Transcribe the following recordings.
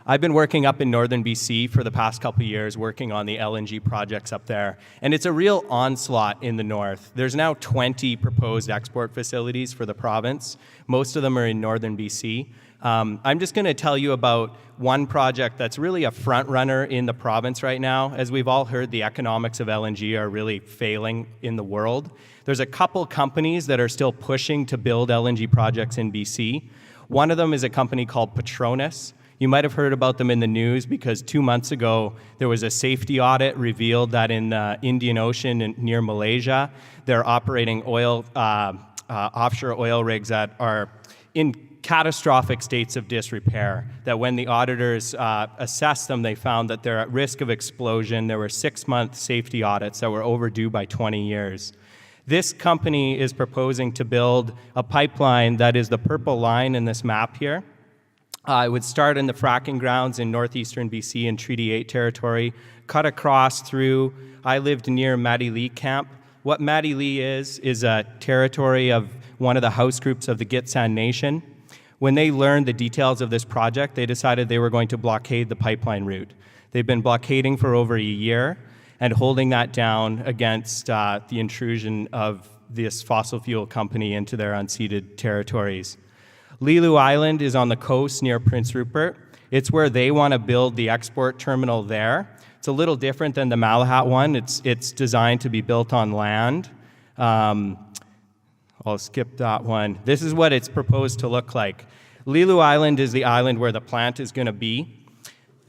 I've been working up in northern BC for the past couple of years, working on the LNG projects up there. And it's a real onslaught in the north. There's now 20 proposed export facilities for the province. Most of them are in northern BC. I'm just going to tell you about one project that's really a front runner in the province right now. As we've all heard, the economics of LNG are really failing in the world. There's a couple companies that are still pushing to build LNG projects in BC. One of them is a company called Petronas. You might have heard about them in the news because 2 months ago, there was a safety audit revealed that in the Indian Ocean near Malaysia, they're operating offshore oil rigs that are in catastrophic states of disrepair, that when the auditors assessed them, they found that they're at risk of explosion. There were 6-month safety audits that were overdue by 20 years. This company is proposing to build a pipeline that is the purple line in this map here. It would start in the fracking grounds in northeastern BC in Treaty 8 territory, cut across through. I lived near Madili Camp. What Madili is a territory of one of the house groups of the Gitxsan Nation. When they learned the details of this project, they decided they were going to blockade the pipeline route. They've been blockading for over a year and holding that down against the intrusion of this fossil fuel company into their unceded territories. Lelu Island is on the coast near Prince Rupert. It's where they want to build the export terminal there. It's a little different than the Malahat one. It's designed to be built on land. I'll skip that one. This is what it's proposed to look like. Lelu Island is the island where the plant is going to be.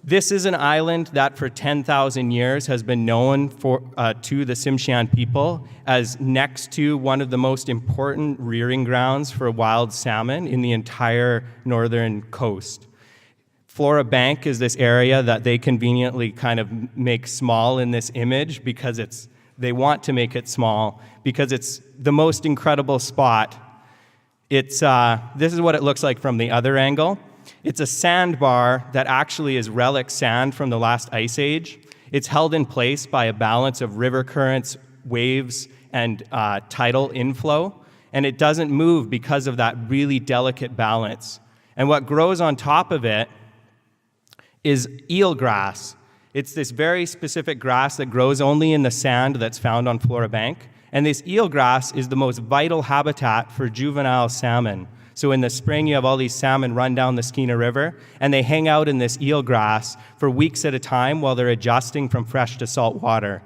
This is an island that for 10,000 years has been known to the Tsimshian people as next to one of the most important rearing grounds for wild salmon in the entire northern coast. Flora Bank is this area that they conveniently kind of make small in this image because they want to make it small because it's the most incredible spot. This is what it looks like from the other angle. It's a sandbar that actually is relic sand from the last ice age. It's held in place by a balance of river currents, waves, and tidal inflow, and it doesn't move because of that really delicate balance. And what grows on top of it is eelgrass. It's this very specific grass that grows only in the sand that's found on Flora Bank, and this eelgrass is the most vital habitat for juvenile salmon. So in the spring, you have all these salmon run down the Skeena River, and they hang out in this eelgrass for weeks at a time while they're adjusting from fresh to salt water.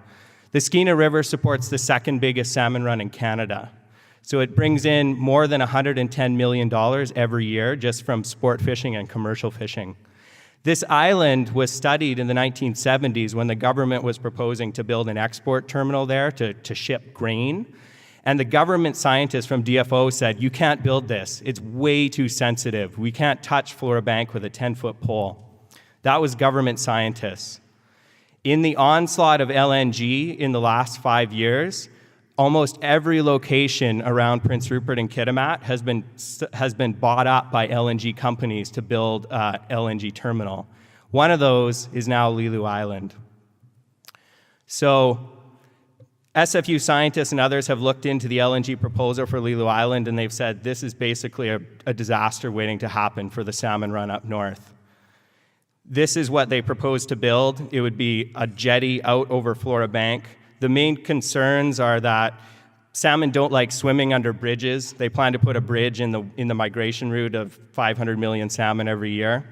The Skeena River supports the second biggest salmon run in Canada. So it brings in more than $110 million every year just from sport fishing and commercial fishing. This island was studied in the 1970s when the government was proposing to build an export terminal there to ship grain. And the government scientists from DFO said, you can't build this. It's way too sensitive. We can't touch Flora Bank with a 10-foot pole. That was government scientists. In the onslaught of LNG in the last 5 years, almost every location around Prince Rupert and Kitimat has been bought up by LNG companies to build an LNG terminal. One of those is now Lelu Island. So SFU scientists and others have looked into the LNG proposal for Lelu Island, and they've said this is basically a disaster waiting to happen for the salmon run up north. This is what they propose to build. It would be a jetty out over Flora Bank. The main concerns are that salmon don't like swimming under bridges. They plan to put a bridge in the migration route of 500 million salmon every year.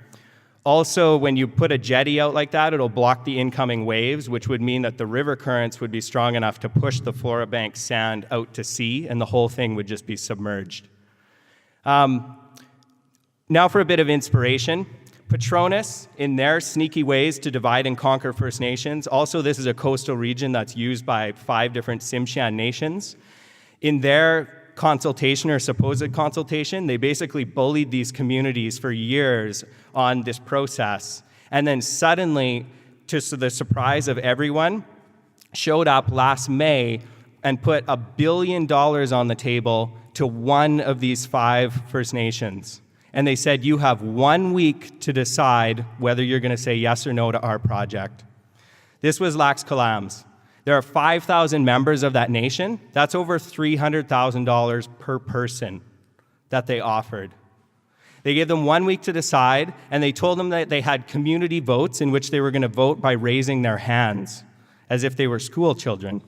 Also, when you put a jetty out like that, it'll block the incoming waves, which would mean that the river currents would be strong enough to push the Flora Bank sand out to sea, and the whole thing would just be submerged. Now for a bit of inspiration. Petronas, in their sneaky ways to divide and conquer First Nations, also this is a coastal region that's used by 5 different Tsimshian nations. In their consultation or supposed consultation, they basically bullied these communities for years on this process. And then suddenly, to the surprise of everyone, showed up last May and put $1 billion on the table to one of these 5 First Nations. And they said, you have 1 week to decide whether you're going to say yes or no to our project. This was Lax Kw'alaams. There are 5,000 members of that nation. That's over $300,000 per person that they offered. They gave them 1 week to decide, and they told them that they had community votes in which they were going to vote by raising their hands, as if they were school children.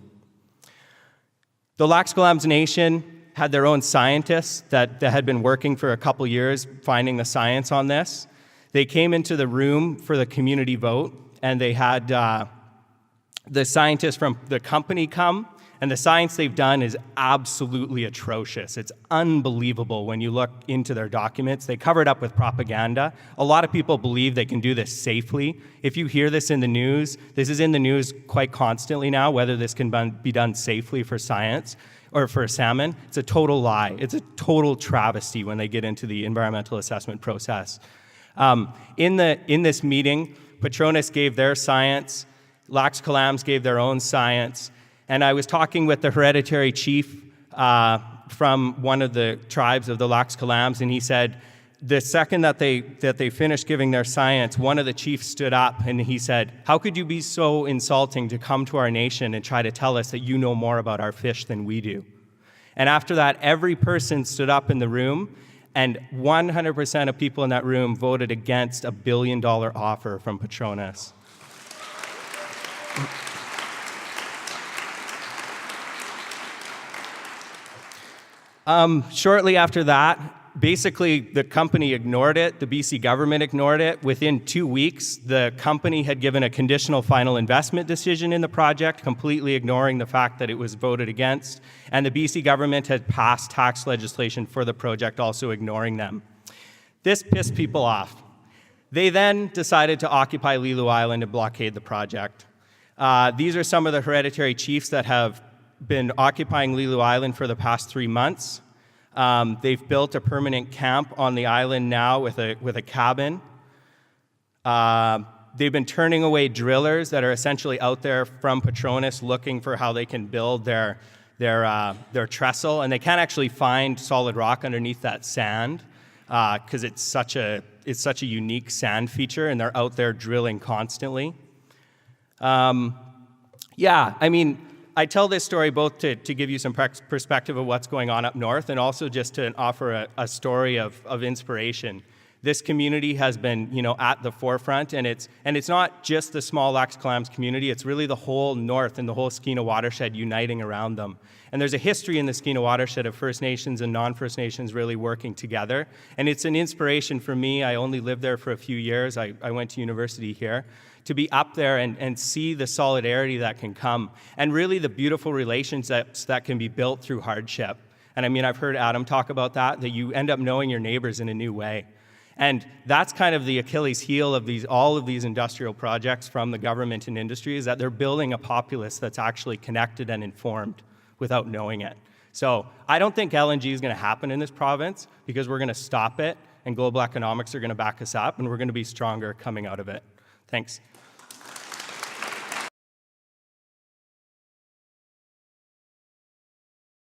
The Lax Kw'alaams Nation had their own scientists that had been working for a couple years finding the science on this. They came into the room for the community vote, and they had the scientists from the company come, and the science they've done is absolutely atrocious. It's unbelievable when you look into their documents. They cover it up with propaganda. A lot of people believe they can do this safely. If you hear this in the news, this is in the news quite constantly now, whether this can be done safely for science or for salmon. It's a total lie. It's a total travesty when they get into the environmental assessment process. In this meeting, Petronas gave their science, Lax Kw'alaams gave their own science, and I was talking with the hereditary chief from one of the tribes of the Lax Kw'alaams, and he said, the second that they finished giving their science, one of the chiefs stood up and he said, "How could you be so insulting to come to our nation and try to tell us that you know more about our fish than we do?" And after that, every person stood up in the room, and 100% of people in that room voted against $1 billion offer from Petronas. Shortly after that, basically the company ignored it, the BC government ignored it. Within 2 weeks, the company had given a conditional final investment decision in the project, completely ignoring the fact that it was voted against, and the BC government had passed tax legislation for the project, also ignoring them. This pissed people off. They then decided to occupy Lelu Island and blockade the project. These are some of the hereditary chiefs that have been occupying Lelu Island for the past 3 months. They've built a permanent camp on the island now with a cabin. They've been turning away drillers that are essentially out there from Petronas looking for how they can build their trestle, and they can't actually find solid rock underneath that sand because it's such a unique sand feature, and they're out there drilling constantly. Yeah, I mean, I tell this story both to give you some perspective of what's going on up north, and also just to offer a story of inspiration. This community has been, at the forefront, and it's not just the small Lax Kw'alaams community. It's really the whole north and the whole Skeena Watershed uniting around them. And there's a history in the Skeena Watershed of First Nations and non-First Nations really working together. And it's an inspiration for me. I only lived there for a few years. I went to university here. To be up there and see the solidarity that can come, and really the beautiful relationships that can be built through hardship. And I mean, I've heard Adam talk about that you end up knowing your neighbors in a new way. And that's kind of the Achilles heel of all of these industrial projects from the government and industry, is that they're building a populace that's actually connected and informed without knowing it. So I don't think LNG is going to happen in this province, because we're going to stop it, and global economics are going to back us up, and we're going to be stronger coming out of it. Thanks.